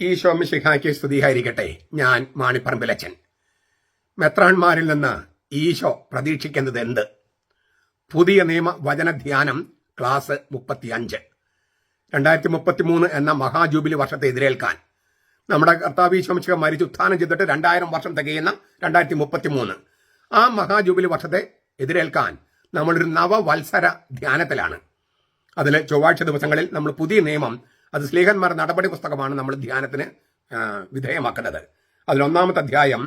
ഈശോ മിശിഹായ്ക്ക് സ്തുതിയായിരിക്കട്ടെ. ഞാൻ മാണിപ്പറമ്പിലച്ചൻ. മെത്രാന്മാരിൽ നിന്ന് ഈശോ പ്രതീക്ഷിക്കുന്നത് എന്ത്? പുതിയ നിയമ വചനധ്യാനം ക്ലാസ് 35. 2033 എന്ന മഹാജൂബിലി വർഷത്തെ എതിരേൽക്കാൻ നമ്മുടെ കർത്താവ് ഈശോ മിശിഹ മരിച്ചുത്ഥാനം ചെയ്തിട്ട് 2000 വർഷം തികയുന്ന 2033 ആ മഹാജൂബിലി വർഷത്തെ എതിരേൽക്കാൻ നമ്മളൊരു നവവത്സര ധ്യാനത്തിലാണ്. അതിൽ ചൊവ്വാഴ്ച ദിവസങ്ങളിൽ നമ്മൾ പുതിയ നിയമം, അത് സ്ലീഹന്മാരുടെ നടപടി പുസ്തകമാണ് നമ്മൾ ധ്യാനത്തിന് വിധേയമാക്കുന്നത്. അതിലൊന്നാമത്തെ അധ്യായം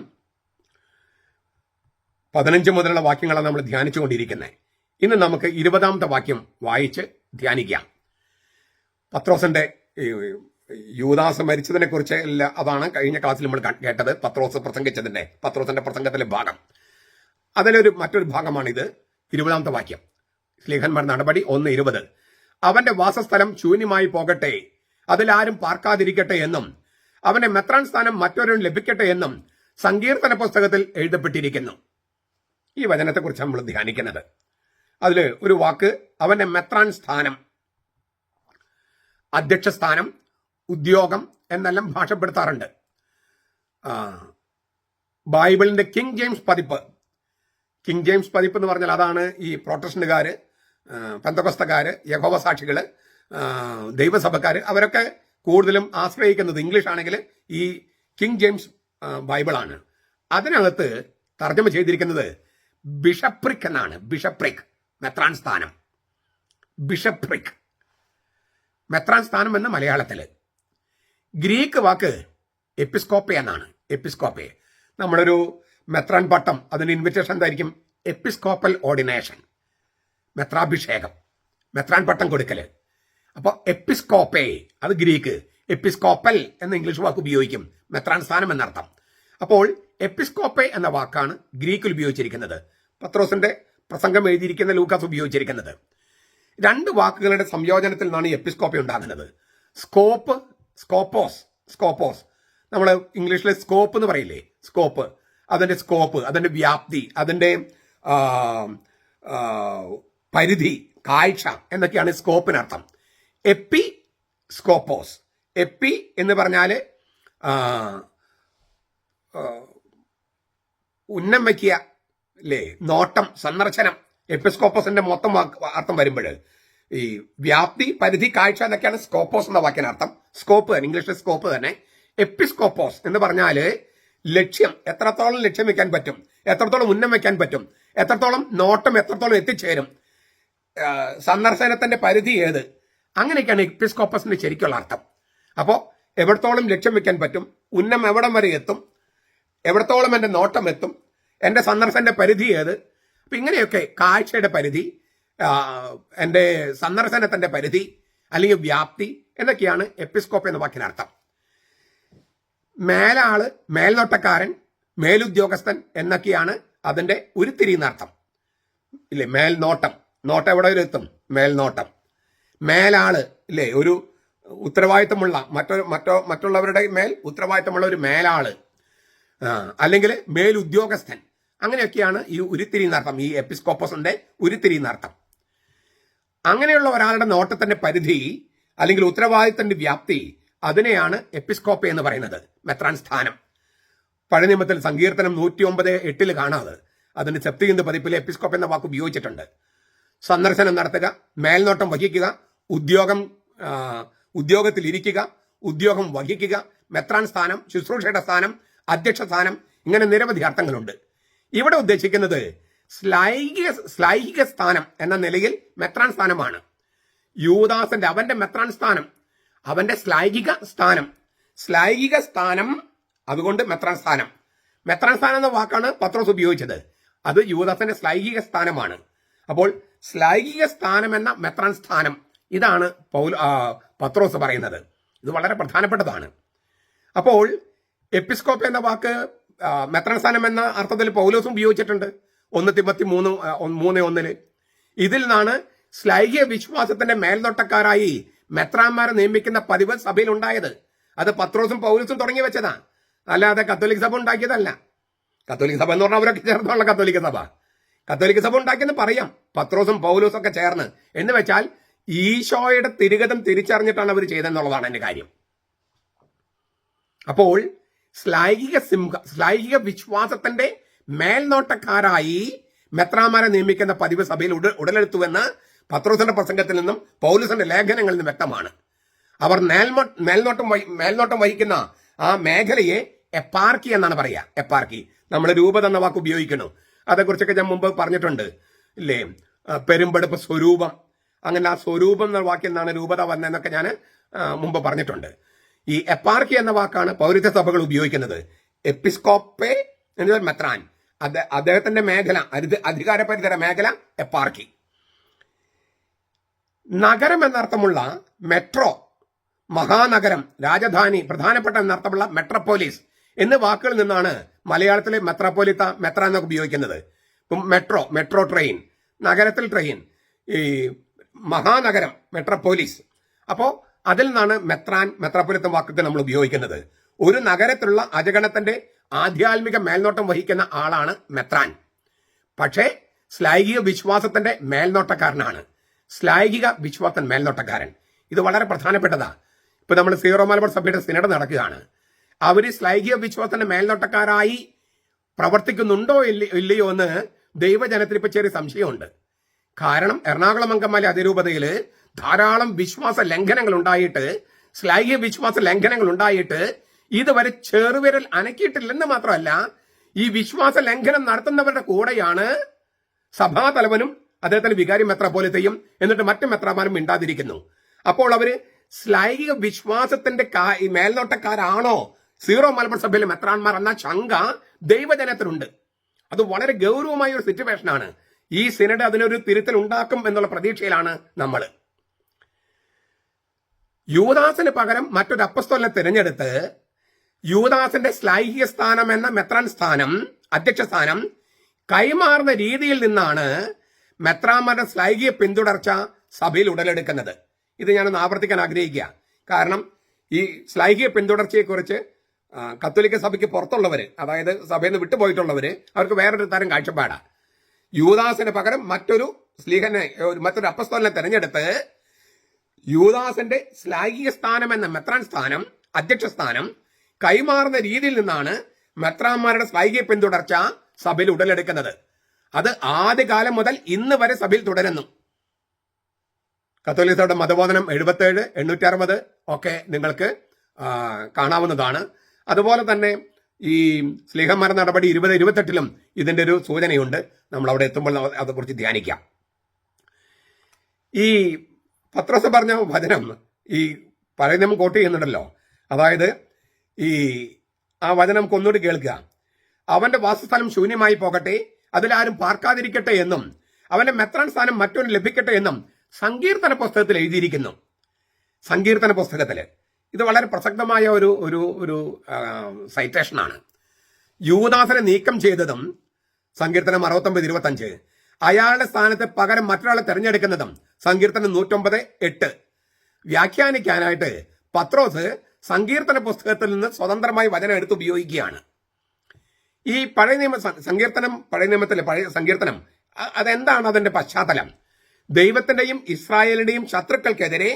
15 മുതലുള്ള വാക്യങ്ങളാണ് നമ്മൾ ധ്യാനിച്ചുകൊണ്ടിരിക്കുന്നത്. ഇന്ന് നമുക്ക് 20ാമത്തെ വാക്യം വായിച്ച് ധ്യാനിക്കാം. പത്രോസിന്റെ യൂദാസ് മരിച്ചതിനെ കുറിച്ച് അതാണ് കഴിഞ്ഞ ക്ലാസ്സിൽ നമ്മൾ കേട്ടത്. പത്രോസിന്റെ പ്രസംഗത്തിലെ ഭാഗം. അതിലൊരു മറ്റൊരു ഭാഗമാണിത്. 20ാമത്തെ വാക്യം, സ്ലീഹന്മാരുടെ നടപടി 1:20. അവന്റെ വാസസ്ഥലം ശൂന്യമായി പോകട്ടെ, അതിലാരും പാർക്കാതിരിക്കട്ടെ എന്നും അവന്റെ മെത്രാൻ സ്ഥാനം മറ്റൊരും ലഭിക്കട്ടെ എന്നും സങ്കീർത്തന പുസ്തകത്തിൽ എഴുതപ്പെട്ടിരിക്കുന്നു. ഈ വചനത്തെക്കുറിച്ച് നമ്മൾ ധ്യാനിക്കുന്നത്. അതിൽ ഒരു വാക്ക്, അവന്റെ മെത്രാൻ സ്ഥാനം, അധ്യക്ഷ സ്ഥാനം, ഉദ്യോഗം എന്നെല്ലാം ഭാഷപ്പെടുത്താറുണ്ട്. ബൈബിളിന്റെ കിങ് ജെയിംസ് പതിപ്പ് എന്ന് പറഞ്ഞാൽ അതാണ് ഈ പ്രൊട്ടസ്റ്റന്റുകാര്, പെന്തക്കോസ്തക്കാര്, യഹോവ സാക്ഷികള്, ദൈവസഭക്കാര്, അവരൊക്കെ കൂടുതലും ആശ്രയിക്കുന്നത് ഇംഗ്ലീഷ് ആണെങ്കിൽ ഈ കിങ് ജെയിംസ് ബൈബിളാണ്. അതിനകത്ത് തർജ്ജമ ചെയ്തിരിക്കുന്നത് ബിഷപ്രിക് എന്നാണ്. ബിഷപ്രിക്, മെത്രാൻ സ്ഥാനം. ബിഷപ്രിക്, മെത്രാൻ സ്ഥാനം എന്ന മലയാളത്തില്. ഗ്രീക്ക് വാക്ക് എപ്പിസ്കോപ്പെ എന്നാണ്. എപ്പിസ്കോപ്പെ, നമ്മളൊരു മെത്രാൻ പട്ടം, അതിന് ഇൻവിറ്റേഷൻ എന്തായിരിക്കും? എപ്പിസ്കോപ്പൽ ഓർഡിനേഷൻ, മെത്രാഭിഷേകം, മെത്രാൻ പട്ടം കൊടുക്കല്. അപ്പോൾ എപ്പിസ്കോപ്പെ, അത് ഗ്രീക്ക്. എപ്പിസ്കോപ്പൽ എന്ന ഇംഗ്ലീഷ് വാക്ക് ഉപയോഗിക്കും, മെത്രാൻ സ്ഥാനം എന്നർത്ഥം. അപ്പോൾ എപ്പിസ്കോപ്പെ എന്ന വാക്കാണ് ഗ്രീക്കിൽ ഉപയോഗിച്ചിരിക്കുന്നത്. പത്രോസിന്റെ പ്രസംഗം എഴുതിയിരിക്കുന്ന ലൂക്കാസ് ഉപയോഗിച്ചിരിക്കുന്നത്. രണ്ട് വാക്കുകളുടെ സംയോജനത്തിൽ നിന്നാണ് എപ്പിസ്കോപ്പെ ഉണ്ടാകുന്നത്. സ്കോപ്പോസ്, നമ്മൾ ഇംഗ്ലീഷിലെ സ്കോപ്പ് എന്ന് പറയില്ലേ, സ്കോപ്പ്, അതിന്റെ വ്യാപ്തി, അതിന്റെ പരിധി, കാഴ്ച എന്നൊക്കെയാണ് സ്കോപ്പിനർത്ഥം. എപ്പിസ്കോപ്പോസ്, എപ്പി എന്ന് പറഞ്ഞാല് ഉന്നം വയ്ക്കുക അല്ലേ, നോട്ടം, സന്ദർശനം. എപ്പിസ്കോപ്പോസിന്റെ മൊത്തം അർത്ഥം വരുമ്പോൾ ഈ വ്യാപ്തി, പരിധി, കാഴ്ച എന്നൊക്കെയാണ് സ്കോപ്പോസ് എന്ന വാക്കിനർത്ഥം. സ്കോപ്പ് തന്നെ, ഇംഗ്ലീഷിലെ സ്കോപ്പ് തന്നെ. എപ്പിസ്കോപ്പോസ് എന്ന് പറഞ്ഞാല് ലക്ഷ്യം, എത്രത്തോളം ലക്ഷ്യം വെക്കാൻ പറ്റും, എത്രത്തോളം ഉന്നം വെക്കാൻ പറ്റും, എത്രത്തോളം നോട്ടം എത്രത്തോളം എത്തിച്ചേരും, സന്ദർശനത്തിന്റെ പരിധി ഏത്, അങ്ങനെയൊക്കെയാണ് എപ്പിസ്കോപ്പസിന്റെ ശരിക്കുള്ള അർത്ഥം. അപ്പോൾ എവിടത്തോളം ലക്ഷ്യം വെക്കാൻ പറ്റും, ഉന്നം എവിടം വരെ എത്തും, എവിടത്തോളം എന്റെ നോട്ടം എത്തും, എന്റെ സന്ദർശനത്തിന്റെ പരിധി ഏത്, അപ്പൊ ഇങ്ങനെയൊക്കെ കാഴ്ചയുടെ പരിധി, എന്റെ സന്ദർശനത്തിന്റെ പരിധി അല്ലെങ്കിൽ വ്യാപ്തി എന്നൊക്കെയാണ് എപ്പിസ്കോപ്പ് എന്ന വാക്കിനർത്ഥം. മേലാള്, മേൽനോട്ടക്കാരൻ, മേലുദ്യോഗസ്ഥൻ എന്നൊക്കെയാണ് അതിന്റെ ഉരുത്തിരിയുന്നർത്ഥം ഇല്ലേ. മേൽനോട്ടം, നോട്ടം എവിടെ വരെ എത്തും? മേൽനോട്ടം. മേലാള് ഇല്ലേ, ഒരു ഉത്തരവാദിത്തമുള്ള മറ്റുള്ളവരുടെ മേൽ ഉത്തരവാദിത്തമുള്ള ഒരു മേലാള്, അല്ലെങ്കിൽ മേലുദ്യോഗസ്ഥൻ, അങ്ങനെയൊക്കെയാണ് ഈ ഉരുത്തിരിയുന്നർത്ഥം, ഈ എപ്പിസ്കോപ്പസിന്റെ ഉരുത്തിരിയുന്നർത്ഥം. അങ്ങനെയുള്ള ഒരാളുടെ നോട്ടത്തിന്റെ പരിധി അല്ലെങ്കിൽ ഉത്തരവാദിത്തത്തിന്റെ വ്യാപ്തി, അതിനെയാണ് എപ്പിസ്കോപ്പെ എന്ന് പറയുന്നത്, മെത്രാൻ സ്ഥാനം. പഴയ നിയമത്തിൽ സങ്കീർത്തനം 109:8 കാണാതെ അതിന്റെ സെപ്തിയന്ത് പതിപ്പിൽ എപ്പിസ്കോപ്പ് എന്ന വാക്ക് ഉപയോഗിച്ചിട്ടുണ്ട്. സന്ദർശനം നടത്തുക, മേൽനോട്ടം വഹിക്കുക, ഉദ്യോഗത്തിൽ ഇരിക്കുക, ഉദ്യോഗം വഹിക്കുക, മെത്രാൻ സ്ഥാനം, ശുശ്രൂഷയുടെ സ്ഥാനം, അധ്യക്ഷ സ്ഥാനം, ഇങ്ങനെ നിരവധി അർത്ഥങ്ങളുണ്ട്. ഇവിടെ ഉദ്ദേശിക്കുന്നത് ശ്ലൈഹിക സ്ഥാനം എന്ന നിലയിൽ മെത്രാൻ സ്ഥാനമാണ്. യൂദാസിന്റെ, അവന്റെ മെത്രാൻ സ്ഥാനം, അവന്റെ ശ്ലൈഹിക സ്ഥാനം, അതുകൊണ്ട് മെത്രാൻ സ്ഥാനം എന്ന വാക്കാണ് പത്രോസ് ഉപയോഗിച്ചത്. അത് യൂദാസിന്റെ ശ്ലൈഹിക സ്ഥാനമാണ്. അപ്പോൾ ശ്ലൈഹിക സ്ഥാനം എന്ന മെത്രാൻ സ്ഥാനം, ഇതാണ് പത്രോസ് പറയുന്നത്. ഇത് വളരെ പ്രധാനപ്പെട്ടതാണ്. അപ്പോൾ എപ്പിസ്കോപ്പ് എന്ന വാക്ക് മെത്രാൻ സ്ഥാനം എന്ന അർത്ഥത്തിൽ പൗലോസും ഉപയോഗിച്ചിട്ടുണ്ട്. 1 തിമോത്തി 3:1. ഇതിൽ നിന്നാണ് ശ്ലൈഹിക വിശ്വാസത്തിന്റെ മേൽനോട്ടക്കാരായി മെത്രാന്മാരെ നിയമിക്കുന്ന പതിവ് സഭയിൽ ഉണ്ടായത്. അത് പത്രോസും പൗലോസും തുടങ്ങി വെച്ചതാ, അല്ലാതെ കത്തോലിക് സഭ ഉണ്ടാക്കിയതല്ല. കത്തോലിക് സഭ എന്ന് പറഞ്ഞാൽ അവരൊക്കെ ചേർന്നുള്ള കത്തോലിക്ക സഭ ഉണ്ടാക്കിയെന്ന് പറയാം, പത്രോസും പൗലോസും ഒക്കെ ചേർന്ന്. എന്ന് വെച്ചാൽ ഈശോയുടെ തിരുഗതം തിരിച്ചറിഞ്ഞിട്ടാണ് അവർ ചെയ്തെന്നുള്ളതാണ് എന്റെ കാര്യം. അപ്പോൾ ശ്ലൈഹിക വിശ്വാസത്തിന്റെ മേൽനോട്ടക്കാരായി മെത്രാന്മാരെ നിയമിക്കുന്ന പതിവ് സഭയിൽ ഉടലെടുത്തുവെന്ന് പത്രോസിന്റെ പ്രസംഗത്തിൽ നിന്നും പൗലോസിന്റെ ലേഖനങ്ങളിൽ നിന്നും വ്യക്തമാണ്. അവർ മേൽനോട്ടം വഹിക്കുന്ന ആ മേഖലയെ എപ്പാർക്കി എന്നാണ് പറയുക. എപ്പാർക്കി, നമ്മൾ രൂപത എന്ന വാക്ക് ഉപയോഗിക്കുന്നു. അതേക്കുറിച്ചൊക്കെ ഞാൻ മുമ്പ് പറഞ്ഞിട്ടുണ്ട് ഇല്ലേ. പെരുമ്പെടുപ്പ്, സ്വരൂപം, അങ്ങനെ ആ സ്വരൂപം എന്ന വാക്കിൽ നിന്നാണ് രൂപത വന്നതെന്നൊക്കെ ഞാൻ മുമ്പ് പറഞ്ഞിട്ടുണ്ട്. ഈ എപ്പാർക്കി എന്ന വാക്കാണ് പൗരത്വ സഭകൾ ഉപയോഗിക്കുന്നത്. എപ്പിസ്കോപ്പെ എന്നത് മെത്രാൻ, അദ്ദേഹത്തിന്റെ മേഖല, അധികാരപരിധിയുടെ മേഖല എപ്പാർക്കി. നഗരം എന്നർത്ഥമുള്ള മെട്രോ, മഹാനഗരം, രാജധാനി, പ്രധാനപ്പെട്ട എന്നർത്ഥമുള്ള മെട്രോപോലിസ് എന്ന വാക്കുകളിൽ നിന്നാണ് മലയാളത്തിലെ മെത്രാപ്പോലിത്ത, മെത്ര എന്നൊക്കെ ഉപയോഗിക്കുന്നത്. ഇപ്പം മെട്രോ ട്രെയിൻ, നഗരത്തിൽ ട്രെയിൻ, ഈ മഹാനഗരം മെട്രോപോലിസ്. അപ്പോൾ അതിൽ നിന്നാണ് മെത്രാപ്പൊലിത്ത വാക്കുകൾ നമ്മൾ ഉപയോഗിക്കുന്നത്. ഒരു നഗരത്തിലുള്ള അജഗണത്തിന്റെ ആധ്യാത്മിക മേൽനോട്ടം വഹിക്കുന്ന ആളാണ് മെത്രാൻ. പക്ഷേ ശ്ലൈഹിക വിശ്വാസത്തിന്റെ മേൽനോട്ടക്കാരനാണ്. ശ്ലൈഹിക വിശ്വാസത്തിന്റെ മേൽനോട്ടക്കാരൻ, ഇത് വളരെ പ്രധാനപ്പെട്ടതാ. ഇപ്പൊ നമ്മൾ സീറോ മലബാർ സഭയുടെ സിനഡ് നടക്കുകയാണ്. അവര് ശ്ലൈഹിക വിശ്വാസത്തിന്റെ മേൽനോട്ടക്കാരായി പ്രവർത്തിക്കുന്നുണ്ടോ ഇല്ലയോ എന്ന് ദൈവജനത്തിൽ ഇപ്പൊ ചെറിയ സംശയമുണ്ട്. കാരണം എറണാകുളം അങ്കമാലി അതിരൂപതയിൽ ധാരാളം വിശ്വാസ ലംഘനങ്ങൾ ഉണ്ടായിട്ട്, ശ്ലൈഹിക വിശ്വാസ ലംഘനങ്ങൾ ഉണ്ടായിട്ട് ഇതുവരെ ചെറുവിരൽ അനക്കിയിട്ടില്ലെന്ന് മാത്രമല്ല, ഈ വിശ്വാസ ലംഘനം നടത്തുന്നവരുടെ കൂടെയാണ് സഭാതലവനും അദ്ദേഹത്തിന്റെ വികാരി മെത്രാപ്പോലിത്തയും, എന്നിട്ട് മറ്റു മെത്രാമാരും മിണ്ടാതിരിക്കുന്നു. അപ്പോൾ അവര് ശ്ലൈഹിക വിശ്വാസത്തിന്റെ മേൽനോട്ടക്കാരാണോ സീറോ മലബാർ സഭയിലെ മെത്രാന്മാർ എന്ന ശങ്ക ദൈവജനത്തിനുണ്ട്. അത് വളരെ ഗൗരവമായ ഒരു സിറ്റുവേഷനാണ്. ഈ സിനഡ് അതിനൊരു തിരുത്തൽ ഉണ്ടാക്കും എന്നുള്ള പ്രതീക്ഷയിലാണ് നമ്മൾ. യൂദാസിന് പകരം മറ്റൊരു അപ്പസ്തോലിനെ തിരഞ്ഞെടുത്ത് യൂദാസിന്റെ ശ്ലൈഹിക സ്ഥാനം എന്ന മെത്രാൻ സ്ഥാനം, അധ്യക്ഷ സ്ഥാനം കൈമാറുന്ന രീതിയിൽ നിന്നാണ് മെത്രാന്മാരുടെ ശ്ലൈഹിക പിന്തുടർച്ച സഭയിൽ ഉടലെടുക്കുന്നത്. ഇത് ഞാനൊന്ന് ആവർത്തിക്കാൻ ആഗ്രഹിക്കുക. കാരണം ഈ ശ്ലൈഹിക പിന്തുടർച്ചയെക്കുറിച്ച് കത്തോലിക്ക സഭയ്ക്ക് പുറത്തുള്ളവര്, അതായത് സഭയിൽ നിന്ന് വിട്ടുപോയിട്ടുള്ളവര്, അവർക്ക് വേറൊരു തരം കാഴ്ചപ്പാടാ. യൂദാസിന് പകരം മറ്റൊരു അപ്പസ്തോലിനെ തെരഞ്ഞെടുത്ത് യൂദാസിന്റെ ശ്ലൈഹിക സ്ഥാനം എന്ന മെത്രാൻ സ്ഥാനം, അധ്യക്ഷ സ്ഥാനം കൈമാറുന്ന രീതിയിൽ നിന്നാണ് മെത്രാന്മാരുടെ ശ്ലൈഹിക പിന്തുടർച്ച സഭയിൽ ഉടലെടുക്കുന്നത്. അത് ആദ്യകാലം മുതൽ ഇന്ന് വരെ സഭയിൽ തുടരുന്നു. കത്തോലിക്ക സഭയുടെ മതബോധനം 77, 860 ഒക്കെ നിങ്ങൾക്ക് കാണാവുന്നതാണ്. അതുപോലെ തന്നെ ഈ സ്ലീഹന്മാരുടെ നടപടി 20-28 ഇതിന്റെ ഒരു സൂചനയുണ്ട്. നമ്മൾ അവിടെ എത്തുമ്പോൾ അതേക്കുറിച്ച് ധ്യാനിക്കാം. ഈ പത്രോസ് പറഞ്ഞ വചനം ഈ പഴയ നിയമം കോട്ട് ചെയ്യുന്നുണ്ടല്ലോ, അതായത് ആ വചനം ഒന്നുകൂടി കേൾക്കുക. അവന്റെ വാസസ്ഥലം ശൂന്യമായി പോകട്ടെ, അതിലാരും പാർക്കാതിരിക്കട്ടെ എന്നും അവന്റെ മെത്രാൻ സ്ഥാനം മറ്റൊരു ലഭിക്കട്ടെ എന്നും സങ്കീർത്തന പുസ്തകത്തിൽ എഴുതിയിരിക്കുന്നു. സങ്കീർത്തന പുസ്തകത്തില് ഇത് വളരെ പ്രസക്തമായ ഒരു സൈറ്റേഷനാണ്. യൂദാസിനെ നീക്കം ചെയ്തതും സങ്കീർത്തനം 69:25, അയാളുടെ സ്ഥാനത്ത് പകരം മറ്റൊരാളെ തെരഞ്ഞെടുക്കുന്നതും സങ്കീർത്തനം 109:8. വ്യാഖ്യാനിക്കാനായിട്ട് പത്രോസ് സങ്കീർത്തന പുസ്തകത്തിൽ നിന്ന് സ്വതന്ത്രമായി വചനം എടുത്ത് ഉപയോഗിക്കുകയാണ്. ഈ പഴയ നിയമത്തിലെ പഴയ സങ്കീർത്തനം അതെന്താണ് അതിന്റെ പശ്ചാത്തലം? ദൈവത്തിന്റെയും ഇസ്രായേലിന്റെയും ശത്രുക്കൾക്കെതിരെ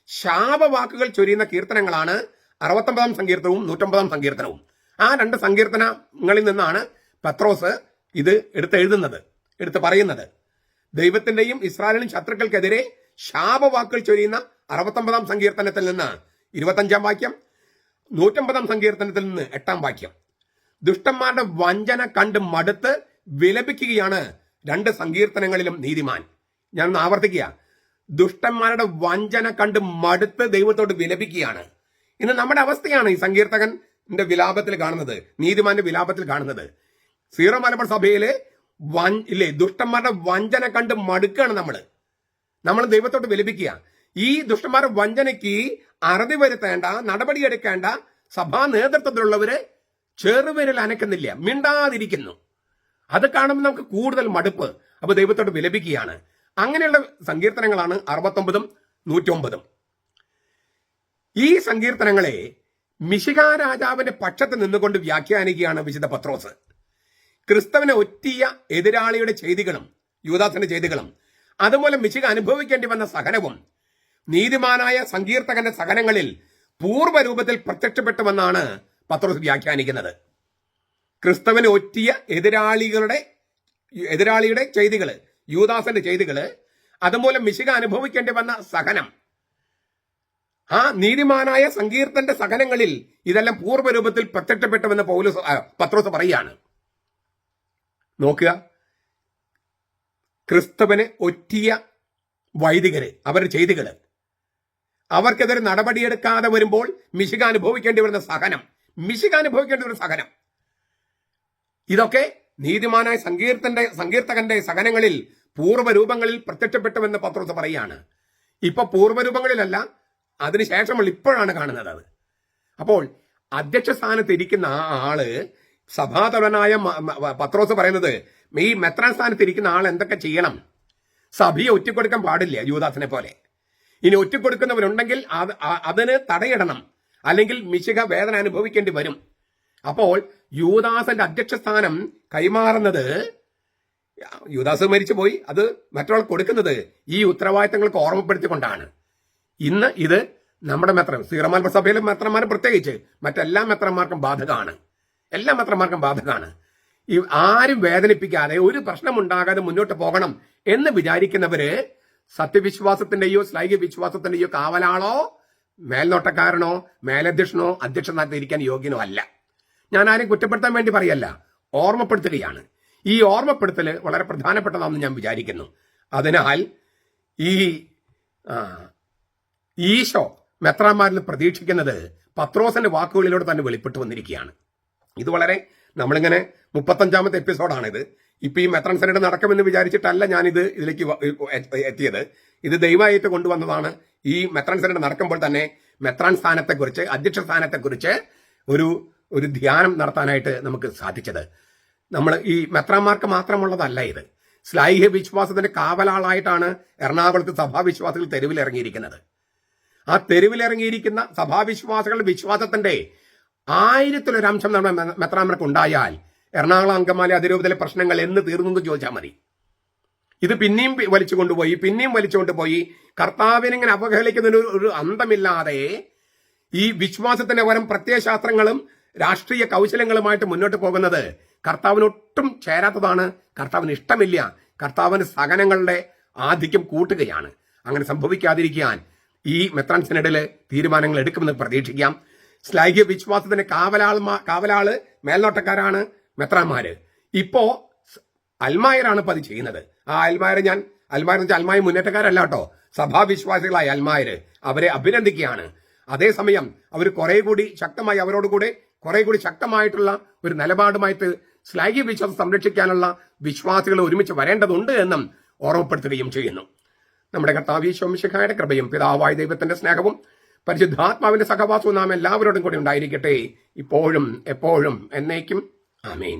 ശാപവാക്കുകൾ ചൊരിയുന്ന കീർത്തനങ്ങളാണ് 69 സങ്കീർത്തനവും 109 സങ്കീർത്തനവും. ആ രണ്ട് സങ്കീർത്തനങ്ങളിൽ നിന്നാണ് പത്രോസ് ഇത് എടുത്ത് പറയുന്നത്. ദൈവത്തിന്റെയും ഇസ്രായേലിനും ശത്രുക്കൾക്കെതിരെ ശാപവാക്കുകൾ ചൊരിയുന്ന 69 സങ്കീർത്തനത്തിൽ നിന്ന് 25 വാക്യം, 109 സങ്കീർത്തനത്തിൽ നിന്ന് 8 വാക്യം. ദുഷ്ടന്മാരുടെ വഞ്ചന കണ്ട് മടുത്ത് വിലപിക്കുകയാണ് രണ്ട് സങ്കീർത്തനങ്ങളിലും നീതിമാൻ. ഞാൻ ആവർത്തിക്കുക, ദുഷ്ടന്മാരുടെ വഞ്ചന കണ്ട് മടുത്ത് ദൈവത്തോട് വിലപിക്കുകയാണ്. ഇന്ന് നമ്മുടെ അവസ്ഥയാണ് ഈ സങ്കീർത്തകന്റെ വിലാപത്തിൽ കാണുന്നത്, നീതിമാന്റെ വിലാപത്തിൽ കാണുന്നത്. സീറോ മലബാർ സഭയില് ദുഷ്ടന്മാരുടെ വഞ്ചന കണ്ട് മടുക്കുകയാണ് നമ്മൾ ദൈവത്തോട് വിലപിക്കുക. ഈ ദുഷ്ടന്മാരുടെ വഞ്ചനയ്ക്ക് അറുതി വരുത്തേണ്ട, നടപടിയെടുക്കേണ്ട സഭാ നേതൃത്വത്തിലുള്ളവര് ചെറുവിരൽ അനക്കുന്നില്ല, മിണ്ടാതിരിക്കുന്നു. അത് കാണുമ്പോൾ നമുക്ക് കൂടുതൽ മടുപ്പ്. അപ്പൊ ദൈവത്തോട് വിലപിക്കുകയാണ്. അങ്ങനെയുള്ള സങ്കീർത്തനങ്ങളാണ് 69-ഉം 109-ഉം. ഈ സങ്കീർത്തനങ്ങളെ മിശിഹാ രാജാവിന്റെ പക്ഷത്ത് നിന്നുകൊണ്ട് വ്യാഖ്യാനിക്കുകയാണ് വിശുദ്ധ പത്രോസ്. ക്രിസ്തുവിനെ ഒറ്റിയ എതിരാളിയുടെ ചെയ്തികളും യൂദാസിന്റെ ചെയ്തികളും അതുപോലെ മിശിഹ അനുഭവിക്കേണ്ടി വന്ന സഹനവും നീതിമാനായ സങ്കീർത്തകന്റെ സഹനങ്ങളിൽ പൂർവ്വരൂപത്തിൽ പ്രത്യക്ഷപ്പെട്ടുവെന്നാണ് പത്രോസ് വ്യാഖ്യാനിക്കുന്നത്. ക്രിസ്തുവിനെ ഒറ്റിയ എതിരാളിയുടെ ചെയ്തികള്, യൂദാസിന്റെ ചെയ്തികള്, അതുമൂലം മിശിഹ അനുഭവിക്കേണ്ടി വന്ന സഹനം, ആ നീതിമാനായ സങ്കീർത്തന്റെ സഹനങ്ങളിൽ ഇതെല്ലാം പൂർവ്വരൂപത്തിൽ പ്രത്യക്ഷപ്പെട്ടുവെന്ന് പത്രോസ് പറയുകയാണ്. നോക്കുക, ക്രിസ്തുവിനെ ഒറ്റിയ വൈദികര്, അവരുടെ ചെയ്തികള്, അവർക്കെതിരെ നടപടിയെടുക്കാതെ വരുമ്പോൾ മിശിഹ അനുഭവിക്കേണ്ടി വരുന്ന സഹനം, ഇതൊക്കെ നീതിമാനായ സങ്കീർത്തകന്റെ സഹനങ്ങളിൽ പൂർവ്വരൂപങ്ങളിൽ പ്രത്യക്ഷപ്പെട്ടുവെന്ന് പത്രോസ് പറയുകയാണ്. ഇപ്പൊ പൂർവ്വരൂപങ്ങളിലല്ല, അതിനുശേഷമുള്ള ഇപ്പോഴാണ് കാണുന്നത് അത്. അപ്പോൾ അധ്യക്ഷ സ്ഥാനത്ത് ഇരിക്കുന്ന ആ ആള്, സഭാതലനായ പത്രോസ് പറയുന്നത്, ഈ മെത്രാൻ സ്ഥാനത്ത് ഇരിക്കുന്ന ആൾ എന്തൊക്കെ ചെയ്യണം? സഭയെ ഒറ്റിക്കൊടുക്കാൻ പാടില്ല, യൂദാസിനെ പോലെ. ഇനി ഒറ്റിക്കൊടുക്കുന്നവരുണ്ടെങ്കിൽ അതിന് തടയിടണം, അല്ലെങ്കിൽ മിശിഹ വേദന അനുഭവിക്കേണ്ടി വരും. അപ്പോൾ യൂദാസിന്റെ അധ്യക്ഷ സ്ഥാനം കൈമാറുന്നത്, യൂദാസ് മരിച്ചു പോയി, അത് മറ്റൊരാൾ കൊടുക്കുന്നത് ഈ ഉത്തരവാദിത്തങ്ങൾക്ക് ഓർമ്മപ്പെടുത്തിക്കൊണ്ടാണ്. ഇന്ന് ഇത് നമ്മുടെ സീറമാൽ സഭയിലെ മെത്രന്മാർ പ്രത്യേകിച്ച് മറ്റെല്ലാ മെത്രന്മാർക്കും ബാധകമാണ്. ഈ ആരും വേദനിപ്പിക്കാതെ, ഒരു പ്രശ്നമുണ്ടാകാതെ മുന്നോട്ട് പോകണം എന്ന് വിചാരിക്കുന്നവര് സത്യവിശ്വാസത്തിന്റെയോ ശ്ലൈഹിക വിശ്വാസത്തിന്റെയോ കാവലാളോ മേൽനോട്ടക്കാരനോ മേലധ്യക്ഷനോ അധ്യക്ഷ സ്ഥാനത്ത് ഇരിക്കാൻ യോഗ്യനോ അല്ല. ഞാൻ ആരും കുറ്റപ്പെടുത്താൻ വേണ്ടി പറയല്ല, ഓർമ്മപ്പെടുത്തുകയാണ്. ഈ ഓർമ്മപ്പെടുത്തല് വളരെ പ്രധാനപ്പെട്ടതാണെന്ന് ഞാൻ വിചാരിക്കുന്നു. അതിനാൽ ഈശോ മെത്രാന്മാരിൽ പ്രതീക്ഷിക്കുന്നത് പത്രോസിന്റെ വാക്കുകളിലൂടെ തന്നെ വെളിപ്പെട്ടു വന്നിരിക്കുകയാണ്. ഇത് വളരെ, നമ്മളിങ്ങനെ 35ാമത്തെ എപ്പിസോഡാണിത്. ഇപ്പൊ ഈ മെത്രാൻ സെനഡ് നടക്കുമെന്ന് വിചാരിച്ചിട്ടല്ല ഞാനിത് ഇതിലേക്ക് എത്തിയത്. ഇത് ദൈവമായിട്ട് കൊണ്ടുവന്നതാണ്. ഈ മെത്രാൻ സെനഡ് നടക്കുമ്പോൾ തന്നെ മെത്രാൻ സ്ഥാനത്തെക്കുറിച്ച്, അധ്യക്ഷ സ്ഥാനത്തെക്കുറിച്ച് ഒരു ധ്യാനം നടത്താനായിട്ട് നമുക്ക് സാധിച്ചത്. നമ്മൾ ഈ മെത്രാന്മാർക്ക് മാത്രമുള്ളതല്ല ഇത്. ശ്ലൈഹിക വിശ്വാസത്തിന്റെ കാവലാളായിട്ടാണ് എറണാകുളത്ത് സഭാവിശ്വാസികൾ തെരുവിലിറങ്ങിയിരിക്കുന്നത്. ആ തെരുവിലിറങ്ങിയിരിക്കുന്ന സഭാവിശ്വാസികളുടെ വിശ്വാസത്തിന്റെ 1000-1 അംശം നമ്മുടെ മെത്രാന്മാർക്ക് ഉണ്ടായാൽ എറണാകുളം അങ്കമാലി അതിരൂപതയിലെ പ്രശ്നങ്ങൾ എന്ന് തീർന്നു ചോദിച്ചാൽ മതി. ഇത് പിന്നെയും വലിച്ചുകൊണ്ടുപോയി കർത്താവിനിങ്ങനെ അവഹേളിക്കുന്നതിന് ഒരു അന്തമില്ലാതെ ഈ വിശ്വാസത്തിന്റെ പരം പ്രത്യയശാസ്ത്രങ്ങളും രാഷ്ട്രീയ കൗശലങ്ങളുമായിട്ട് മുന്നോട്ട് പോകുന്നത് കർത്താവിനൊട്ടും ചേരാത്തതാണ്. കർത്താവിന് ഇഷ്ടമില്ല. കർത്താവിന് സഹനങ്ങളുടെ ആധിക്യം കൂട്ടുകയാണ്. അങ്ങനെ സംഭവിക്കാതിരിക്കാൻ ഈ മെത്രാൻ സിനഡില് തീരുമാനങ്ങൾ എടുക്കുമെന്ന് പ്രതീക്ഷിക്കാം. ശ്ലൈഹിക വിശ്വാസത്തിന്റെ കാവലാള് മേൽനോട്ടക്കാരാണ് മെത്രാന്മാര്. ഇപ്പോ അൽമായരാണ് ഇപ്പൊ അത് ചെയ്യുന്നത്. ആ അൽമായ മുന്നേറ്റക്കാരല്ല കേട്ടോ, സഭാവിശ്വാസികളായ അൽമായര്. അവരെ അഭിനന്ദിക്കുകയാണ്. അതേസമയം അവർ കുറെ കൂടി ശക്തമായിട്ടുള്ള ഒരു നിലപാടുമായിട്ട് ശ്ലൈഹിക വിശ്വാസം സംരക്ഷിക്കാനുള്ള വിശ്വാസികൾ ഒരുമിച്ച് വരേണ്ടതുണ്ട് എന്നും ഓർമ്മപ്പെടുത്തുകയും ചെയ്യുന്നു. നമ്മുടെ കർത്താവ് ഈശോ മിശിഹായുടെ കൃപയും പിതാവായ ദൈവത്തിന്റെ സ്നേഹവും പരിശുദ്ധാത്മാവിന്റെ സഹവാസവും നാം എല്ലാവരോടും കൂടി ഉണ്ടായിരിക്കട്ടെ, ഇപ്പോഴും എപ്പോഴും എന്നേക്കും. ആമേൻ.